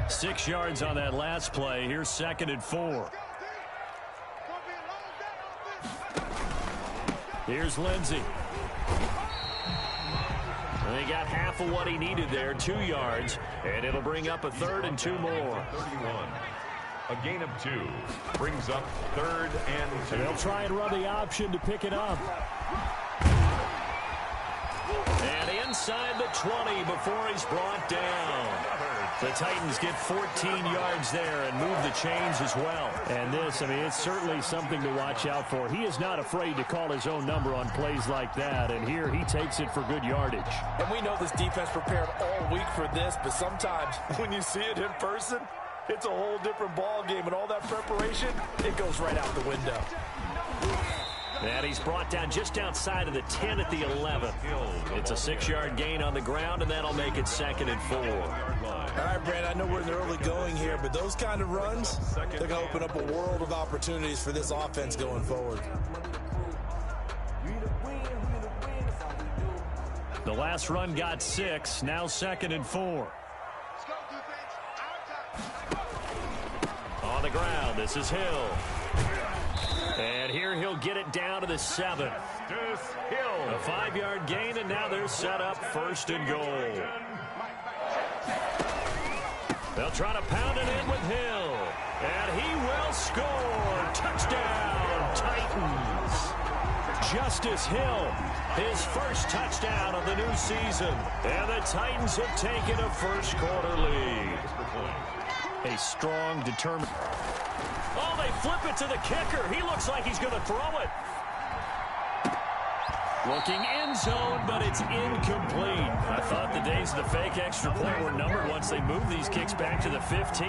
6 yards on that last play. Here's 2nd and 4. Here's Lindsey. And he got half of what he needed there, 2 yards, and it'll bring up a 3rd and 2 more. 31. A gain of 2 brings up 3rd and 2. And they'll try and run the option to pick it up. And inside the 20 before he's brought down. The Titans get 14 yards there and move the chains as well. And this, I mean, it's certainly something to watch out for. He is not afraid to call his own number on plays like that. And here he takes it for good yardage. And we know this defense prepared all week for this, but sometimes when you see it in person, it's a whole different ball game. And all that preparation, it goes right out the window. And he's brought down just outside of the 10 at the 11. It's a 6-yard gain on the ground, and that'll make it 2nd and 4. All right, Brandon, I know we're in the early going here, but those kind of runs, they're going to open up a world of opportunities for this offense going forward. The last run got 6, now 2nd and 4. On the ground, this is Hill. And here he'll get it down to the 7. A 5-yard gain, and now they're set up 1st and goal. They'll try to pound it in with Hill. And he will score. Touchdown, Titans. Justice Hill, his first touchdown of the new season. And the Titans have taken a first-quarter lead. A strong, determined... Oh, they flip it to the kicker. He looks like he's going to throw it. Looking end zone, but it's incomplete. I thought the days of the fake extra point were numbered once they moved these kicks back to the 15.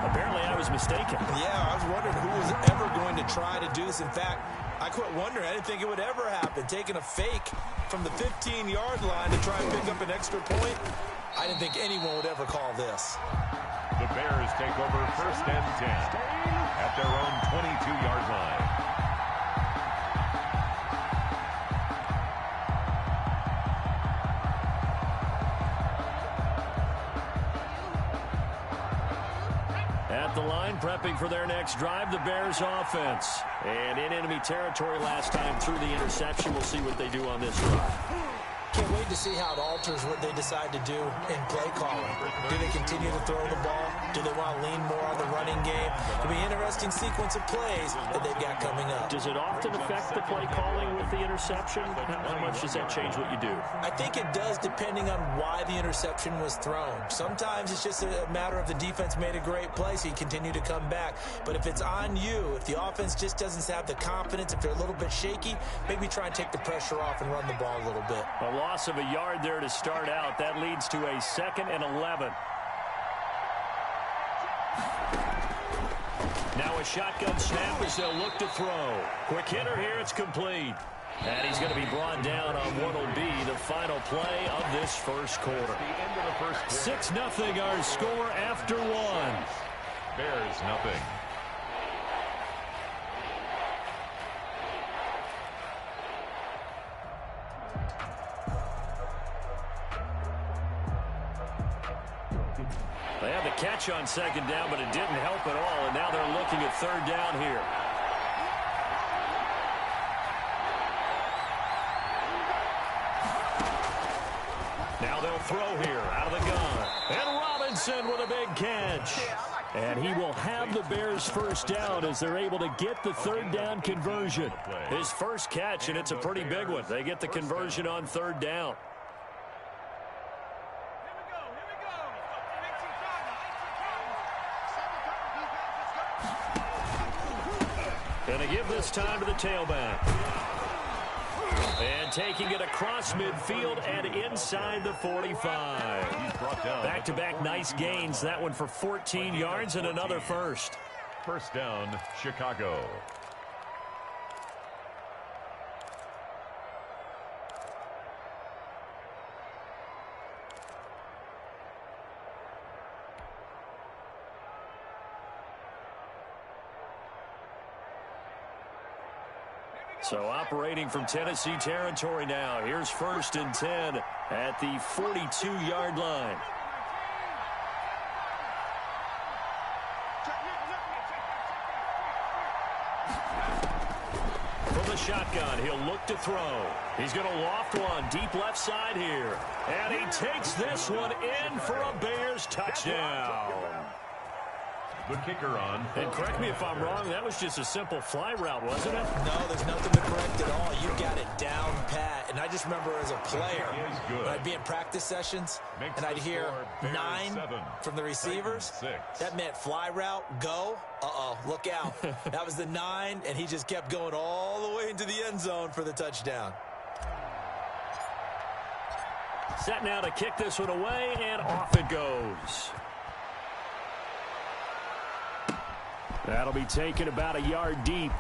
Apparently, I was mistaken. Yeah, I was wondering who was ever going to try to do this. In fact, I quit wondering. I didn't think it would ever happen. Taking a fake from the 15-yard line to try and pick up an extra point, I didn't think anyone would ever call this. The Bears take over 1st and 10 at their own 22-yard line. At the line, prepping for their next drive, the Bears offense. And in enemy territory last time through the interception. We'll see what they do on this drive. Can't wait to see how it alters what they decide to do in play calling. Do they continue to throw the ball? Do they want to lean more on the running game? It'll be an interesting sequence of plays that they've got coming up. Does it often affect the play calling with the interception? How much does that change what you do? I think it does, depending on why the interception was thrown. Sometimes it's just a matter of the defense made a great play, so you continue to come back. But if it's on you, if the offense just doesn't have the confidence, if they're a little bit shaky, maybe try and take the pressure off and run the ball a little bit. A loss of a yard there to start out. That leads to a 2nd and 11. Now a shotgun snap as they'll look to throw. Quick hitter here. It's complete. And he's going to be brought down on what will be the final play of this first quarter. 6-0 our score after 1. Bears nothing. They had the catch on 2nd down, but it didn't help at all, and now they're looking at 3rd down here. Now they'll throw here out of the gun. And Robinson with a big catch. And he will have the Bears first down as they're able to get the 3rd down conversion. His first catch, and it's a pretty big one. They get the conversion on 3rd down. Going to give this time to the tailback. And taking it across midfield and inside the 45. Back-to-back nice gains. That one for 14 yards and another first. First down, Chicago. So operating from Tennessee territory now. Here's 1st and 10 at the 42-yard line. shotgun. He'll look to throw. He's going to loft one deep left side here. And he takes this one in for a Bears touchdown. The kicker on. And correct me if I'm wrong, that was just a simple fly route, wasn't it? No, there's nothing to correct at all. You got it down pat. And I just remember as a player, when I'd be in practice sessions, and I'd hear 9 from the receivers. That meant fly route, go. Uh-oh, look out. That was the 9, and he just kept going all the way into the end zone for the touchdown. Set now to kick this one away, and off it goes. That'll be taken about a yard deep.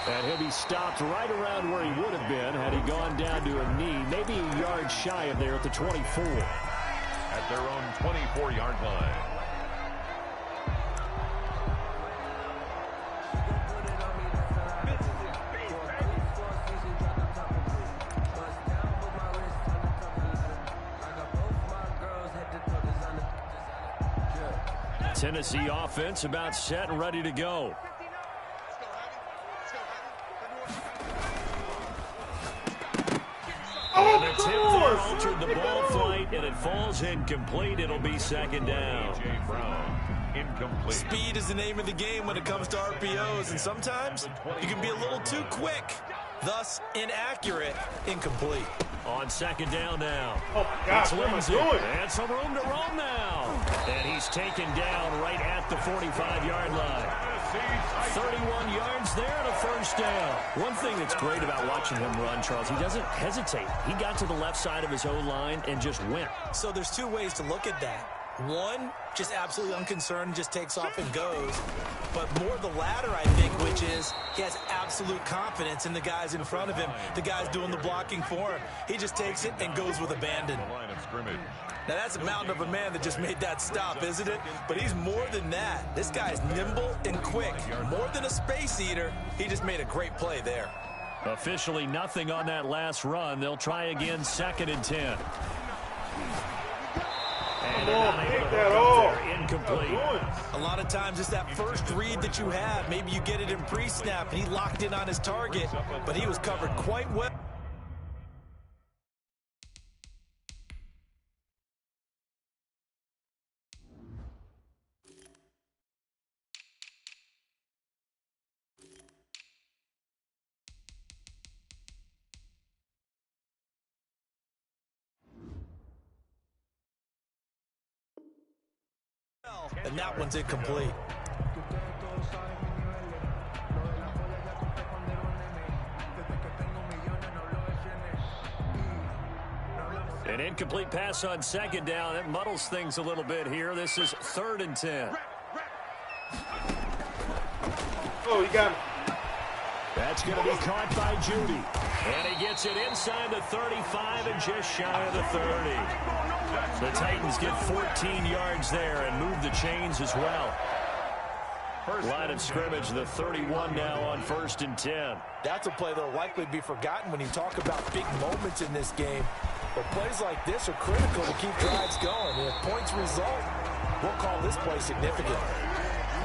And he'll be stopped right around where he would have been had he gone down to a knee, maybe a yard shy of there at the 24. At their own 24-yard line. Tennessee offense about set and ready to go. And the tip there altered the ball flight, and it falls incomplete. It'll be second down. Incomplete. Speed is the name of the game when it comes to RPOs, and sometimes you can be a little too quick, thus inaccurate, incomplete. On second down now. Oh, my God, what am I doing? And some room to roam now. And he's taken down right at the 45-yard line. 31 yards there and a first down. One thing that's great about watching him run, Charles, he doesn't hesitate. He got to the left side of his O-line and just went. So there's two ways to look at that. One, just absolutely unconcerned, just takes off and goes. But more the latter, I think, which is he has absolute confidence in the guys in front of him, the guys doing the blocking for him. He just takes it and goes with abandon. Now, that's a mountain of a man that just made that stop, isn't it? But he's more than that. This guy's nimble and quick. More than a space eater, he just made a great play there. Officially nothing on that last run. They'll try again, 2nd and 10. And take that off. Incomplete. A lot of times it's that first read that you have. Maybe you get it in pre-snap, and he locked in on his target, but he was covered quite well. And that one's incomplete. An incomplete pass on 2nd down. It muddles things a little bit here. This is 3rd and 10. Oh, you got him. That's going to be caught by Judy. And he gets it inside the 35 and just shy of the 30. The Titans get 14 yards there and move the chains as well. First line of scrimmage, the 31 now on 1st and 10. That's a play that will likely be forgotten when you talk about big moments in this game. But plays like this are critical to keep drives going. And if points result, we'll call this play significant.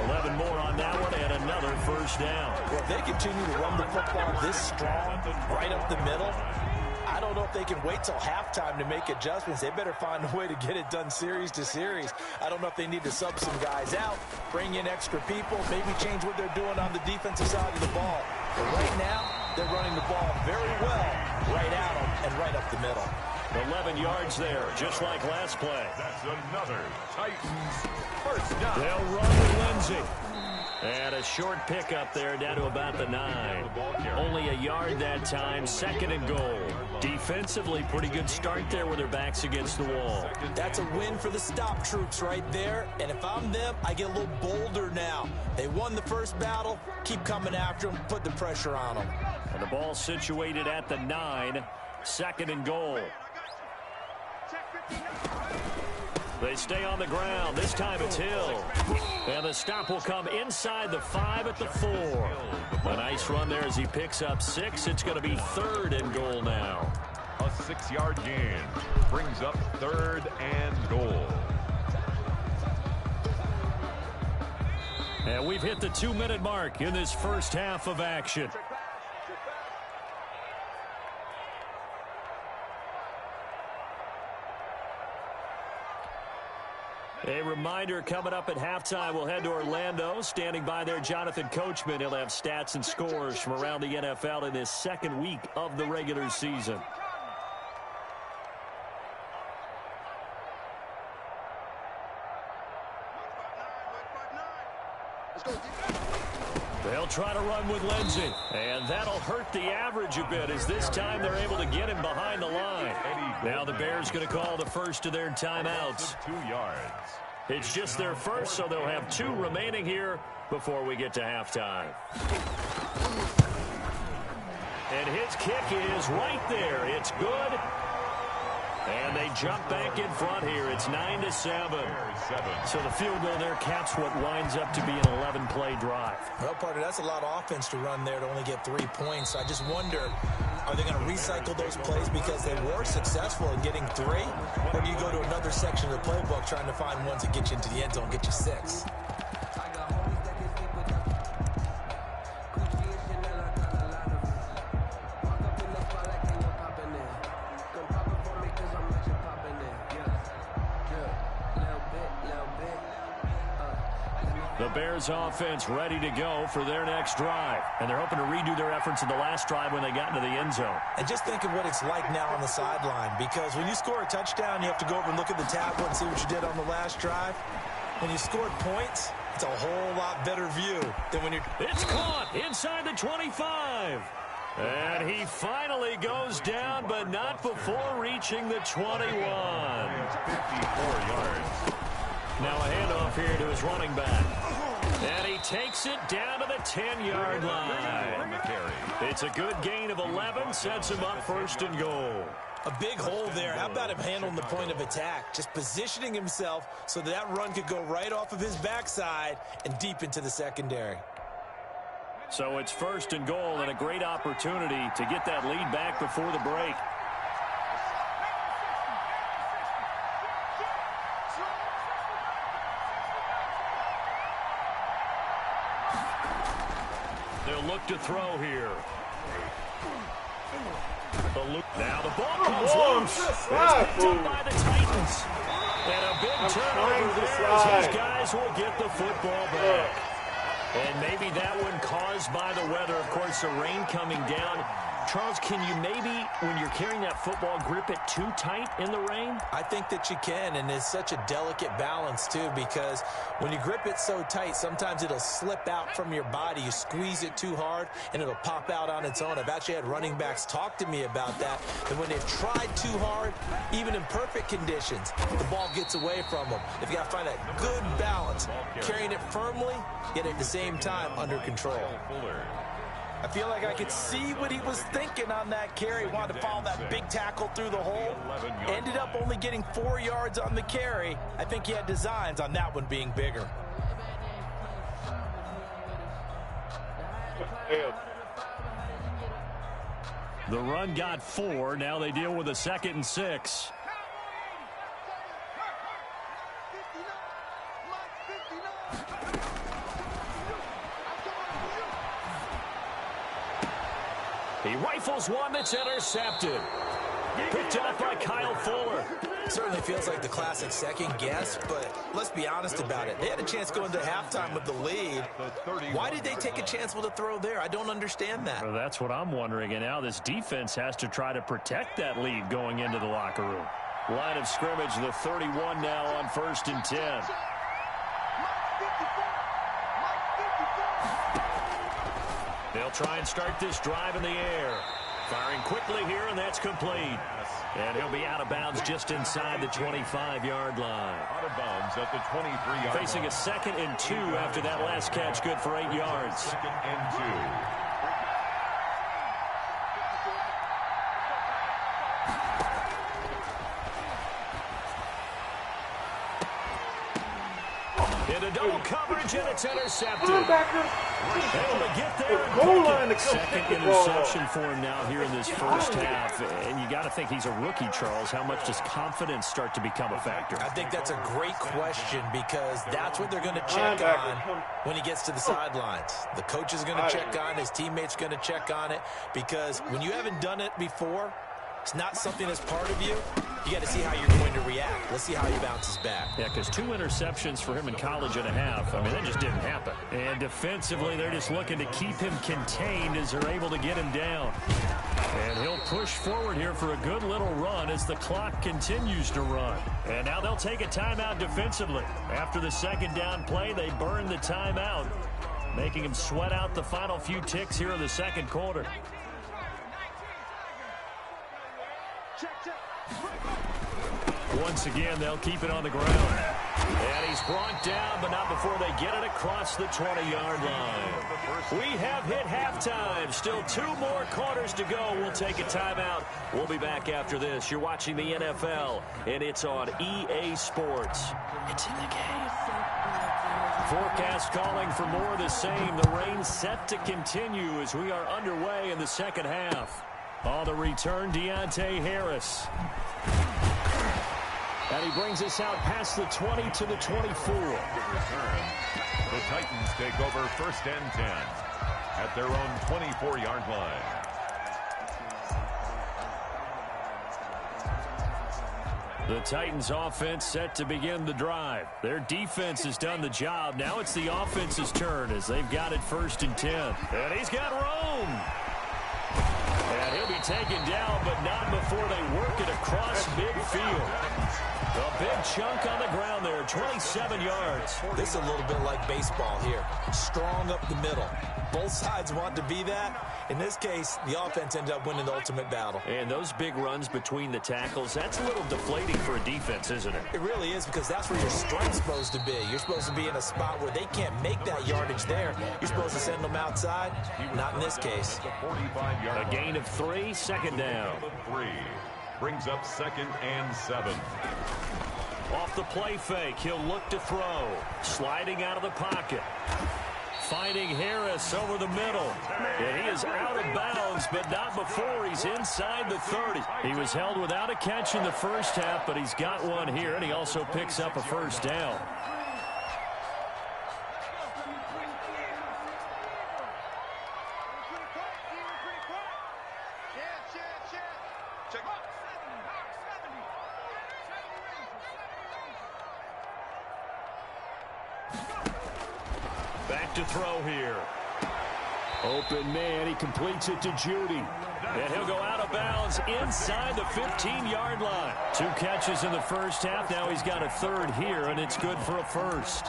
11 more on that one and another first down. Well, if they continue to run the football this strong, right up the middle, I don't know if they can wait till halftime to make adjustments. They better find a way to get it done series to series. I don't know if they need to sub some guys out, bring in extra people, maybe change what they're doing on the defensive side of the ball. But right now, they're running the ball very well right at them and right up the middle. 11 yards there, just like last play. That's another Titans first down. They'll run with Lindsey. And a short pickup there down to about the 9. Only a yard that time, 2nd and goal. Defensively, pretty good start there with their backs against the wall. That's a win for the stop troops right there. And if I'm them, I get a little bolder now. They won the first battle. Keep coming after them. Put the pressure on them. And the ball situated at the 9. 2nd and goal. They stay on the ground. This time it's Hill. And the stop will come inside the 5 at the 4. A nice run there as he picks up 6. It's going to be 3rd and goal now. A 6-yard gain brings up 3rd and goal. And we've hit the 2-minute mark in this first half of action. A reminder, coming up at halftime, we'll head to Orlando. Standing by there, Jonathan Coachman. He'll have stats and scores from around the NFL in his second week of the regular season. They'll try to run with Lindsey, and that'll hurt the average a bit as this time they're able to get him behind the line. Now the Bears going to call the first of their timeouts. 2 yards. It's just their first, so they'll have 2 remaining here before we get to halftime. And his kick is right there. It's good. And they jump back in front here. It's 9-7. So the field goal there caps what winds up to be an 11-play drive. Well, partner, that's a lot of offense to run there to only get 3 points. I just wonder, are they going to recycle those plays because they were successful in getting 3? Or do you go to another section of the playbook trying to find ones that get you into the end zone, get you 6? The Bears offense ready to go for their next drive. And they're hoping to redo their efforts in the last drive when they got into the end zone. And just think of what it's like now on the sideline, because when you score a touchdown, you have to go over and look at the tablet and see what you did on the last drive. When you scored points, it's a whole lot better view than when you're... It's caught inside the 25. And he finally goes down, but not before reaching the 21. 54 yards. Now a handoff here to his running back. And he takes it down to the 10-yard line. It's a good gain of 11, sets him up first and goal. A big hole there. How about him handling the point of attack? Just positioning himself so that run could go right off of his backside and deep into the secondary. So it's first and goal and a great opportunity to get that lead back before the break. They'll look to throw here. Now the ball comes loose. It's picked up by the Titans. And a big turnover there as these guys will get the football back. And maybe that one caused by the weather. Of course, the rain coming down. Charles, can you maybe, when you're carrying that football, grip it too tight in the rain? I think that you can, and it's such a delicate balance, too, because when you grip it so tight, sometimes it'll slip out from your body. You squeeze it too hard, and it'll pop out on its own. I've actually had running backs talk to me about that, and when they've tried too hard, even in perfect conditions, the ball gets away from them. They've got to find that good balance, carrying it firmly, yet at the same time under control. I feel like I could see what he was thinking on that carry. Wanted to follow that big tackle through the hole. Ended up only getting 4 yards on the carry. I think he had designs on that one being bigger. The run got 4. Now they deal with a 2nd and 6. He rifles one that's intercepted. Picked off by Kyle Fuller. Certainly feels like the classic second guess, but let's be honest about it. They had a chance going to halftime with the lead. Why did they take a chance with a throw there? I don't understand that. Well, that's what I'm wondering. And now this defense has to try to protect that lead going into the locker room. Line of scrimmage, the 31 now on 1st and 10. They'll try and start this drive in the air. Firing quickly here, and that's complete. And he'll be out of bounds just inside the 25-yard line. Out of bounds at the 23-yard line. Facing a 2nd and 2 after that last catch, good for 8 yards. 2nd and 2. Into double coverage, and it's intercepted. Linebacker. Able to get there and Goal pick line to it. come Second pick the ball interception up. for him now here in this first half. And you got to think he's a rookie, Charles. How much does confidence start to become a factor? I think that's a great question because that's what they're going to check on when he gets to the sidelines. The coach is going to check on it. His teammates are going to check on it because when you haven't done it before, it's not something that's part of you. You got to see how you're going to react. Let's see how he bounces back. Yeah, because 2 interceptions for him in college and a half. I mean, that just didn't happen. And defensively, they're just looking to keep him contained as they're able to get him down. And he'll push forward here for a good little run as the clock continues to run. And now they'll take a timeout defensively. After the second down play, they burn the timeout, making him sweat out the final few ticks here in the second quarter. Once again, they'll keep it on the ground. And he's brought down, but not before they get it across the 20-yard line. We have hit halftime. Still 2 more quarters to go. We'll take a timeout. We'll be back after this. You're watching the NFL, and it's on EA Sports. It's in the game. Forecast calling for more of the same. The rain set to continue as we are underway in the second half. On the return, Deontay Harris. And he brings us out past the 20 to the 24. The Titans take over first and 10 at their own 24-yard line. The Titans offense set to begin the drive. Their defense has done the job. Now it's the offense's turn as they've got it first and 10. And he's got room. And he'll be taken down, but not before they work it across midfield. A big chunk on the ground there, 27 yards. This is a little bit like baseball here. Strong up the middle. Both sides want to be that. In this case, the offense ended up winning the ultimate battle. And those big runs between the tackles, that's a little deflating for a defense, isn't it? It really is because that's where your strength's supposed to be. You're supposed to be in a spot where they can't make that yardage there. You're supposed to send them outside. Not in this case. A gain of 3, second down. 3 brings up 2nd and 7. Off the play fake, he'll look to throw. Sliding out of the pocket. Finding Harris over the middle. And he is out of bounds, but not before he's inside the 30. He was held without a catch in the first half, but he's got one here, and he also picks up a first down. Back to throw here. Open man, he completes it to Judy. And he'll go out of bounds inside the 15-yard line. 2 catches in the first half. Now he's got a 3rd here, and it's good for a first.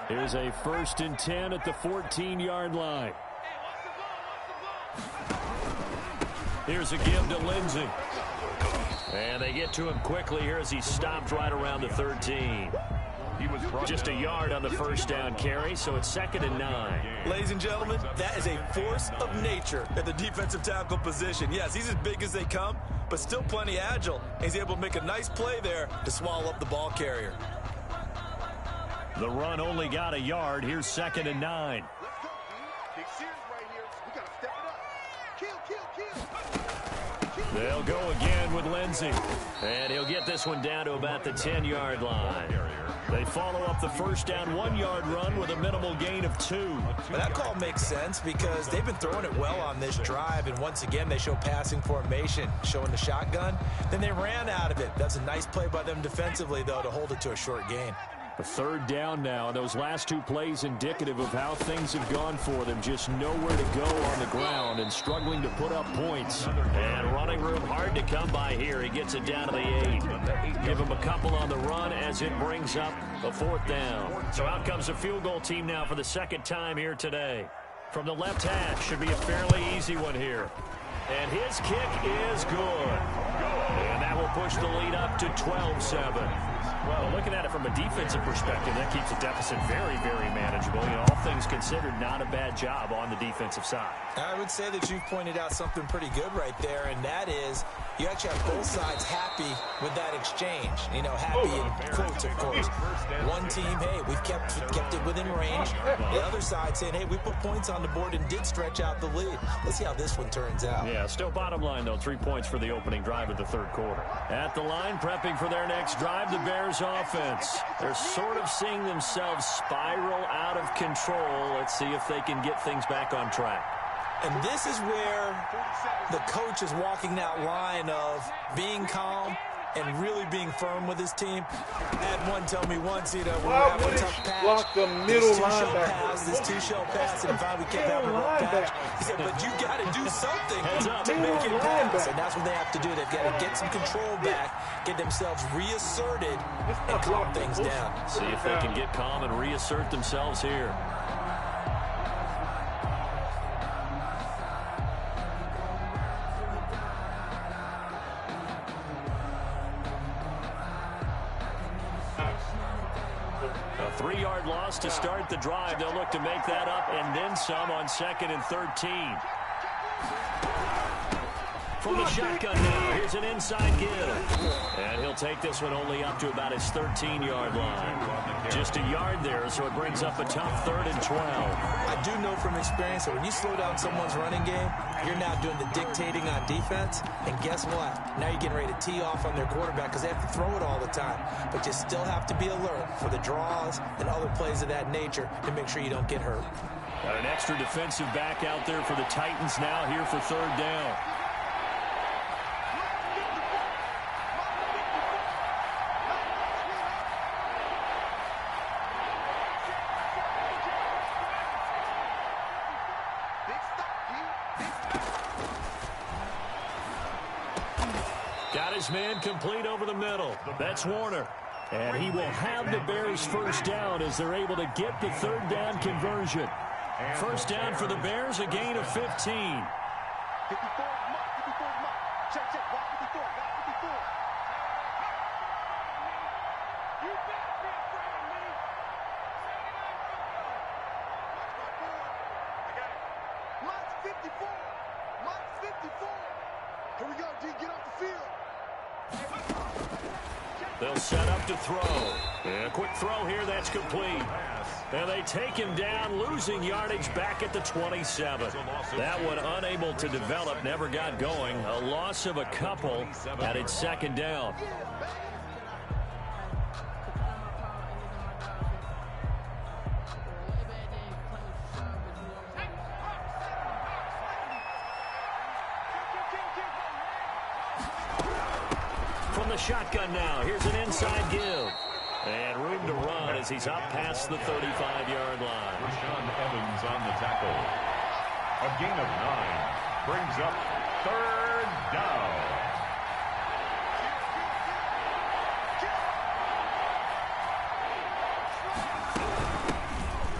Here's a 1st and 10 at the 14-yard line. Here's a give to Lindsey. And they get to him quickly here as he stopped right around the 13. He was just a yard on the first down carry, so it's 2nd and 9. Ladies and gentlemen, that is a force of nature at the defensive tackle position. Yes, he's as big as they come, but still plenty agile. He's able to make a nice play there to swallow up the ball carrier. The run only got a yard. Here's 2nd and 9. They'll go again with Lindsey. And he'll get this one down to about the 10-yard line. They follow up the first down 1-yard run with a minimal gain of 2. But that call makes sense because they've been throwing it well on this drive. And once again, they show passing formation, showing the shotgun. Then they ran out of it. That's a nice play by them defensively, though, to hold it to a short gain. A 3rd down now. Those last 2 plays indicative of how things have gone for them. Just nowhere to go on the ground and struggling to put up points. And running room hard to come by here. He gets it down to the 8. Give him a couple on the run as it brings up a 4th down. So out comes a field goal team now for the 2nd time here today. From the left hash, should be a fairly easy one here. And his kick is good. And that will push the lead up to 12-7. Well, looking at it from a defensive perspective, that keeps the deficit very, very manageable. You know, things considered, not a bad job on the defensive side. I would say that you've pointed out something pretty good right there, and that is you actually have both sides happy with that exchange. You know, happy in quotes, of course. One team, hey, we've kept it within range. The other side saying, hey, we put points on the board and did stretch out the lead. Let's see how this one turns out. Yeah, still bottom line, though, 3 points for the opening drive of the third quarter. At the line, prepping for their next drive, the Bears offense. They're sort of seeing themselves spiral out of control. Let's see if they can get things back on track. And this is where the coach is walking that line of being calm and really being firm with his team. I had one tell me once, you know, when we have a tough patch, block the middle linebacker. This two-shell pass, and finally we kept having a rough patch. He said, but you got to do something to make it pass. And that's what they have to do. They've got to get some control back, get themselves reasserted, and calm things down. See if they can get calm and reassert themselves here. A 3-yard loss to start the drive. They'll look to make that up and then some on 2nd and 13. From the shotgun now, here's an inside give. And he'll take this one only up to about his 13-yard line. Just a yard there, so it brings up a tough 3rd and 12. I do know from experience that when you slow down someone's running game, you're now doing the dictating on defense. And guess what? Now you're getting ready to tee off on their quarterback because they have to throw it all the time. But you still have to be alert for the draws and other plays of that nature to make sure you don't get hurt. Got an extra defensive back out there for the Titans now here for 3rd down. Got his man complete over the middle. That's Warner. And he will have the Bears first down as they're able to get the 3rd down conversion. First down for the Bears, a gain of 15. Here we go, D. Get off the field. They'll set up to throw. And a quick throw here, that's complete. And they take him down, losing yardage back at the 27. That one unable to develop, never got going. A loss of a couple at its 2nd down. From the shotgun now, here's an inside give. And room to run as he's up past the 35-yard line. Rashawn Evans on the tackle. A gain of 9 brings up 3rd down.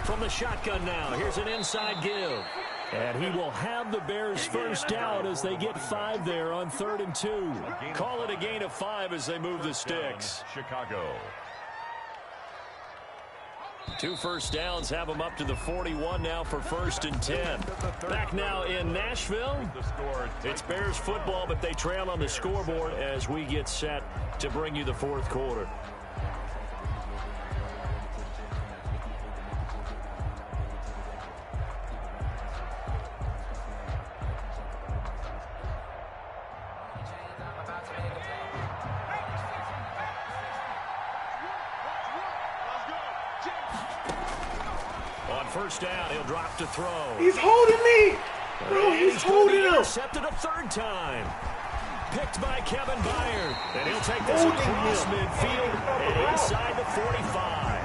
From the shotgun now, here's an inside give. And he will have the Bears first down as they get 5 there on 3rd and 2. Call it a gain of 5 as they move the sticks. Chicago. 2 first downs have them up to the 41 now for 1st and 10. Back now in Nashville. It's Bears football, but they trail on the scoreboard as we get set to bring you the 4th quarter. First down, he'll drop to throw. He's holding me. Bro, he's holding him. Intercepted a 3rd time. Picked by Kevin Byard. And he'll take this across midfield and inside the 45.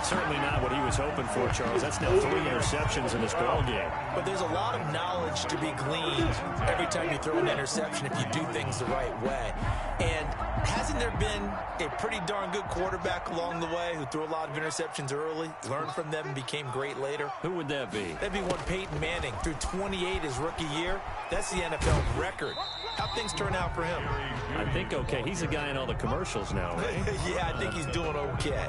Certainly not what he was hoping for, Charles. That's now 3 interceptions in this ball game. But there's a lot of knowledge to be gleaned every time you throw an interception if you do things the right way. And hasn't there been a pretty darn good quarterback along the way who threw a lot of interceptions early, learned from them, and became great later? Who would that be? That'd be one Peyton Manning. Threw 28 his rookie year. That's the NFL record. How'd things turn out for him? I think okay. He's the guy in all the commercials now, right? Yeah, I think he's doing okay.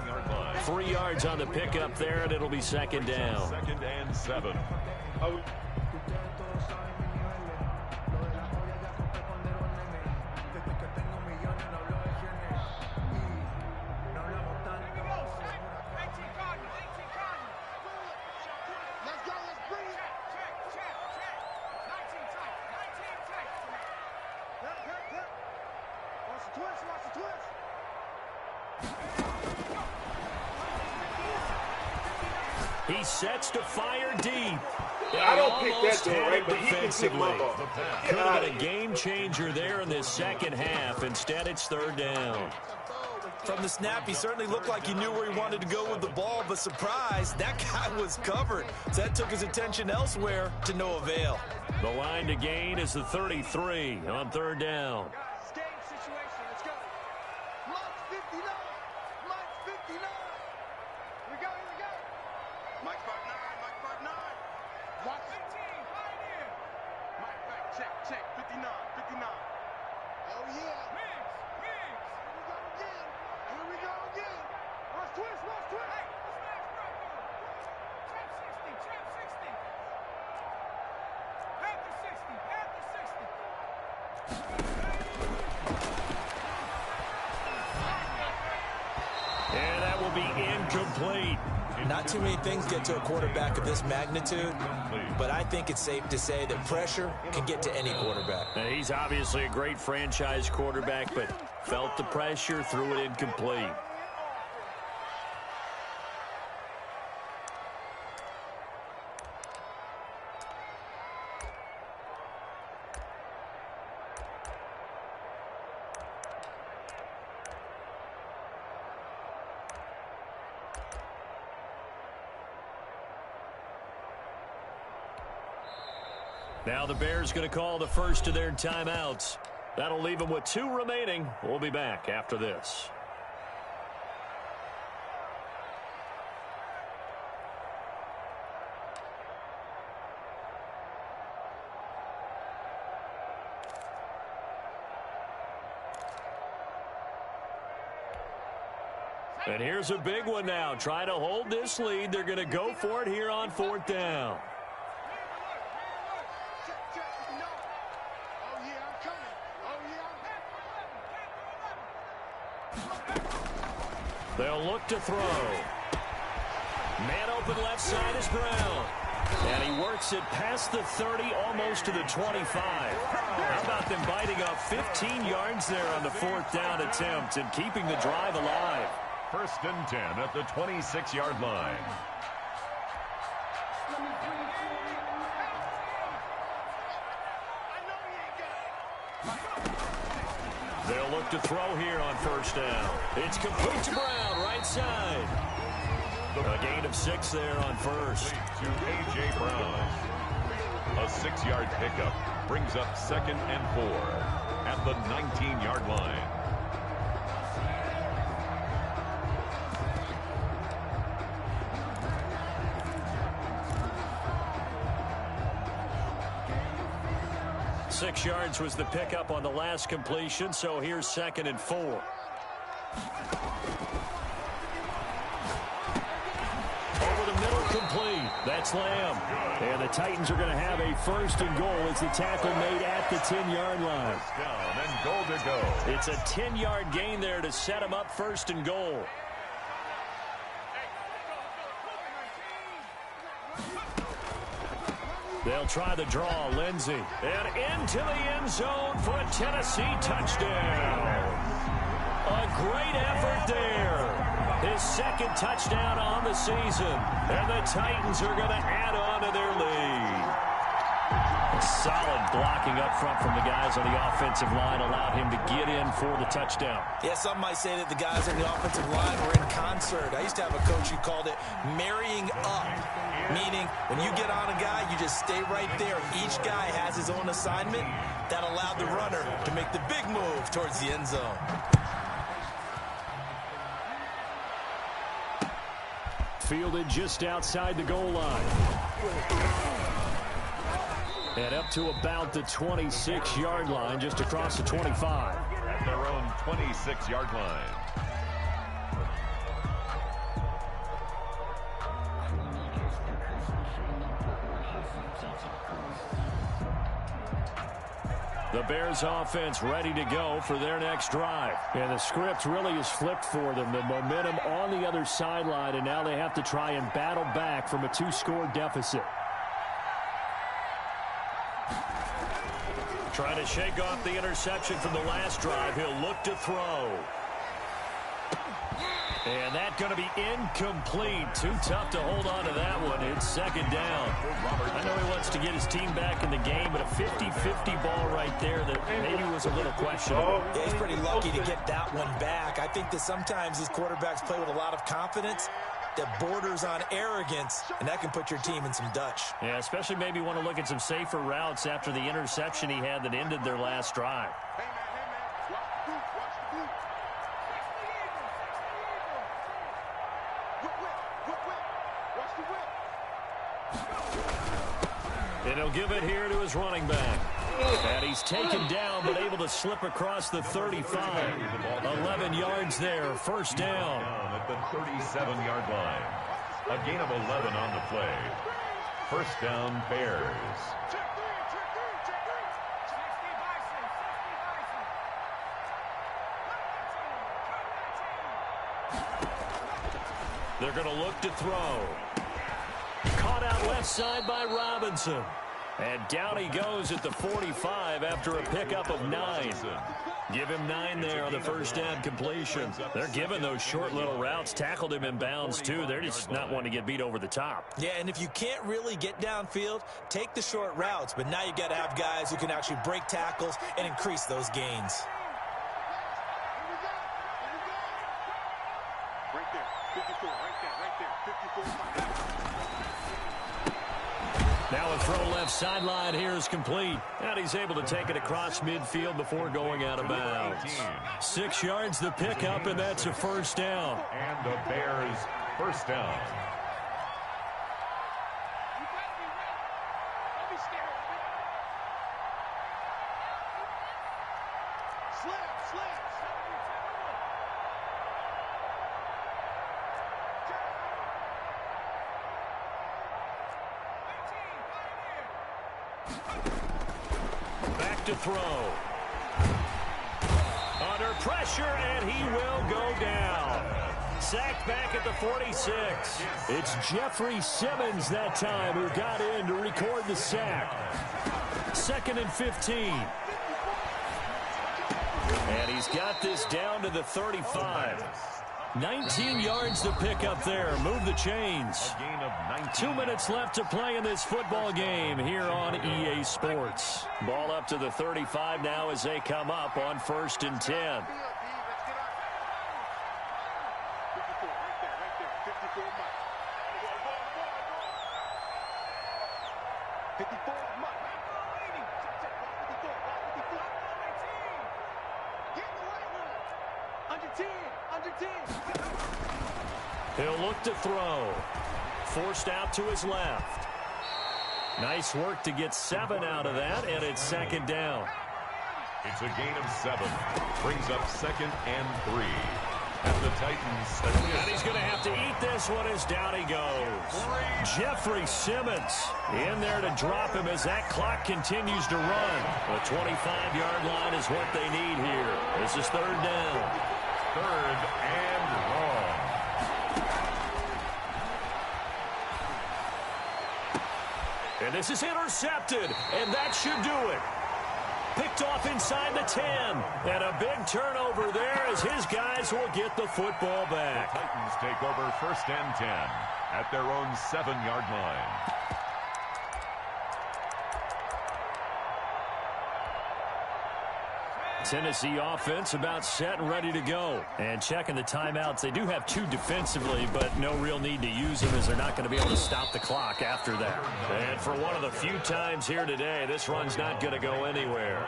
3 yards on the pickup there, and it'll be second down. 2nd and 7. He sets to fire deep. I don't pick that though, right? But he can pick my ball. Could have been a game changer there in this second half. Instead, it's third down. From the snap, he certainly looked like he knew where he wanted to go with the ball, but surprise, that guy was covered. So that took his attention elsewhere to no avail. The line to gain is the 33 on third down. And that will be incomplete. Not too many things get to a quarterback of this magnitude, but I think it's safe to say that pressure can get to any quarterback. Now, he's obviously a great franchise quarterback, but felt the pressure, threw it incomplete. Now the Bears going to call the first of their timeouts. That'll leave them with 2 remaining. We'll be back after this. And here's a big one now. Trying to hold this lead. They're going to go for it here on 4th down. They'll look to throw. Man open left side is Brown. And he works it past the 30, almost to the 25. How about them biting off 15 yards there on the 4th down attempt and keeping the drive alive? 1st and 10 at the 26-yard line. They'll look to throw here on 1st down. It's complete to Brown, right side. A gain of 6 there on 1st. To A.J. Brown. A 6-yard pickup brings up 2nd and 4 at the 19-yard line. Six yards was the pickup on the last completion, so here's 2nd and 4. Over the middle, complete. That's Lamb. And the Titans are going to have a 1st and goal as the tackle made at the 10-yard line. Down and goal to go. It's a 10-yard gain there to set them up 1st and goal. They'll try the draw, Lindsey. And into the end zone for a Tennessee touchdown. A great effort there. His 2nd touchdown on the season. And the Titans are going to add on to their lead. A solid blocking up front from the guys on the offensive line allowed him to get in for the touchdown. Yeah, some might say that the guys on the offensive line were in concert. I used to have a coach who called it marrying up, meaning when you get on a guy, you just stay right there. Each guy has his own assignment. That allowed the runner to make the big move towards the end zone. Fielded just outside the goal line. And up to about the 26-yard line, just across the 25. At their own 26-yard line. The Bears offense ready to go for their next drive. And the script really is flipped for them. The momentum on the other sideline, and now they have to try and battle back from a 2-score deficit. Trying to shake off the interception from the last drive. He'll look to throw. And that's going to be incomplete. Too tough to hold on to that one. It's second down. I know he wants to get his team back in the game, but a 50-50 ball right there that maybe was a little questionable. Yeah, he's pretty lucky to get that one back. I think that sometimes these quarterbacks play with a lot of confidence that borders on arrogance, and that can put your team in some Dutch. Yeah, especially maybe want to look at some safer routes after the interception he had that ended their last drive. And he'll give it here to his running back. And he's taken down, but able to slip across the 35. 11 yards there, first down. At the 37-yard line. A gain of 11 on the play. First down, Bears. They're going to look to throw. Caught out left side by Robinson. And down he goes at the 45 after a pickup of 9. Give him 9 there on the first down completion. They're giving those short little routes. Tackled him in bounds, too. They're just not wanting to get beat over the top. Yeah, and if you can't really get downfield, take the short routes. But now you've got to have guys who can actually break tackles and increase those gains. Right there, 54, right there, 54. Now a throw left sideline here is complete. And he's able to take it across midfield before going out of bounds. 6 yards the pickup, and that's a first down. And the Bears first down. Back to throw. Under pressure, and he will go down. Sacked back at the 46. It's Jeffrey Simmons that time who got in to record the sack. 2nd and 15. And he's got this down to the 35. 19 yards to pick up there. Move the chains. 2 minutes left to play in this football game here on EA Sports. Ball up to the 35 now as they come up on 1st and 10. He'll look to throw. Forced out to his left. Nice work to get 7 out of that, and it's 2nd down. It's a gain of 7. Brings up 2nd and 3. At the Titans. And he's going to have to eat this one as down he goes. Jeffrey Simmons in there to drop him as that clock continues to run. The 25-yard line is what they need here. This is 3rd down. 3rd and long. And this is intercepted, and that should do it. Picked off inside the 10. And a big turnover there as his guys will get the football back. The Titans take over 1st and 10 at their own 7-yard line. Tennessee offense about set and ready to go. And checking the timeouts. They do have 2 defensively, but no real need to use them as they're not going to be able to stop the clock after that. And for one of the few times here today, this run's not going to go anywhere.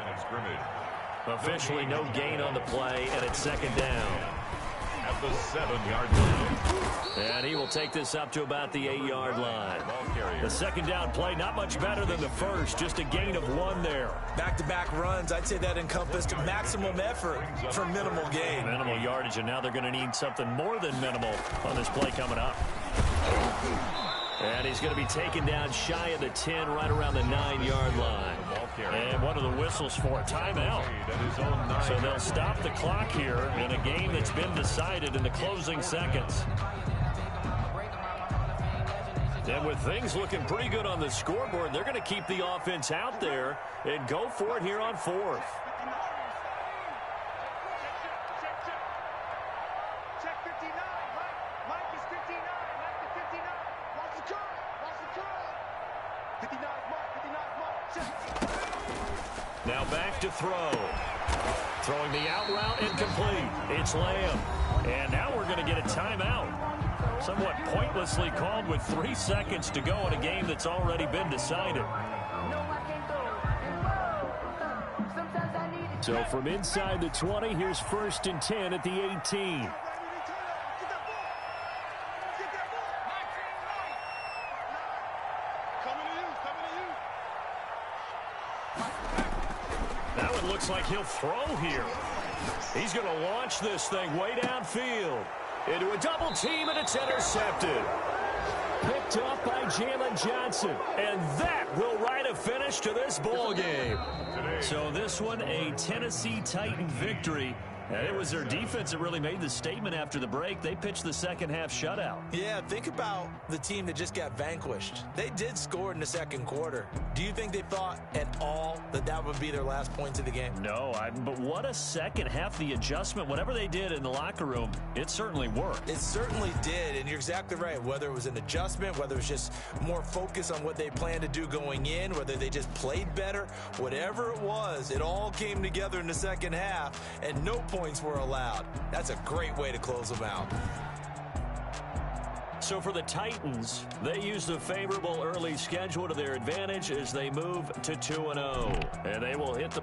Officially no gain on the play, and it's 2nd down. At the 7-yard line. And he will take this up to about the 8-yard line. The 2nd down play, not much better than the first, just a gain of 1 there. Back-to-back runs, I'd say that encompassed maximum effort for minimal gain. Minimal yardage, and now they're going to need something more than minimal on this play coming up. And he's going to be taken down shy of the 10, right around the 9-yard line. And what are the whistles for? Timeout. So they'll stop the clock here in a game that's been decided in the closing seconds. And with things looking pretty good on the scoreboard, they're going to keep the offense out there and go for it here on 4th. Now back to throw. Throwing the out route incomplete. It's Lamb. And now we're going to get a timeout. Somewhat pointlessly called with 3 seconds to go in a game that's already been decided. So from inside the 20, here's 1st and 10 at the 18. Looks like he'll throw here. He's going to launch this thing way downfield into a double team, and it's intercepted. Picked up by Jalen Johnson, and that will write a finish to this ball game. So this one, a Tennessee Titan victory. And it was their defense that really made the statement after the break. They pitched the second half shutout. Yeah, think about the team that just got vanquished. They did score in the second quarter. Do you think they thought at all that that would be their last points of the game? No, but what a second half. The adjustment, whatever they did in the locker room, it certainly worked. It certainly did, and you're exactly right. Whether it was an adjustment, whether it was just more focus on what they planned to do going in, whether they just played better, whatever it was, it all came together in the second half, and no points were allowed. That's a great way to close them out. So for the Titans, they use the favorable early schedule to their advantage as they move to 2-0. And they will hit the